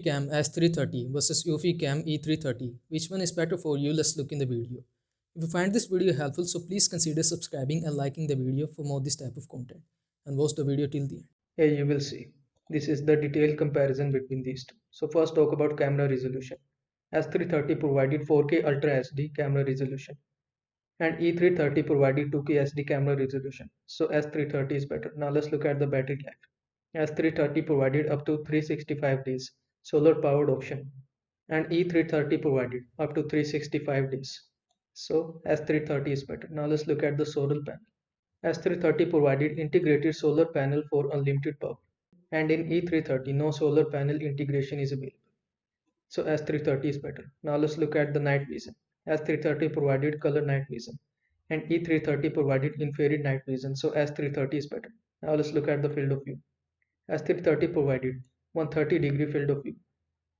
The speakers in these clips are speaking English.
EufyCam S330 versus EufyCam E330. Which one is better for you? Let's look in the video. If you find this video helpful, so please consider subscribing and liking the video for more this type of content. And watch the video till the end. Here you will see. This is the detailed comparison between these two. So first talk about camera resolution. S330 provided 4K Ultra HD camera resolution and E330 provided 2K SD camera resolution. So S330 is better. Now let's look at the battery life. S330 provided up to 365 days solar powered option and E330 provided up to 365 days. So S330 is better. Now let's look at the solar panel. S330 provided integrated solar panel for unlimited power and in E330 no solar panel integration is available. So S330 is better. Now let's look at the night vision. S330 provided color night vision and E330 provided infrared night vision. So S330 is better. Now let's look at the field of view. S330 provided 130-degree field of view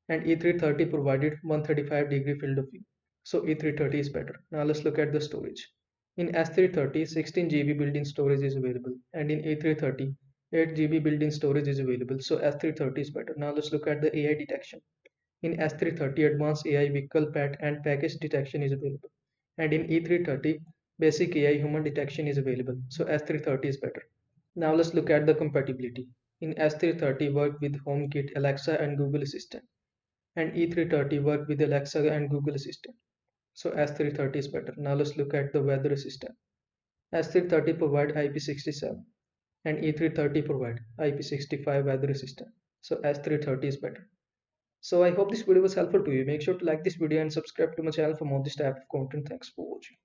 and E330 provided 135-degree field of view. So E330 is better. Now let's look at the storage. In S330, 16 GB built-in storage is available and in E330, 8 GB built-in storage is available. So S330 is better. Now let's look at the AI detection. In S330, advanced AI vehicle PAT and package detection is available. And in E330, basic AI human detection is available. So S330 is better. Now let's look at the compatibility. In S330 work with HomeKit, Alexa and Google Assistant. And E330 work with Alexa and Google Assistant. So S330 is better. Now let's look at the weather assistant. S330 provide IP67 and E330 provide IP65 weather assistant. So S330 is better. So I hope this video was helpful to you. Make sure to like this video and subscribe to my channel for more this type of content. Thanks for watching.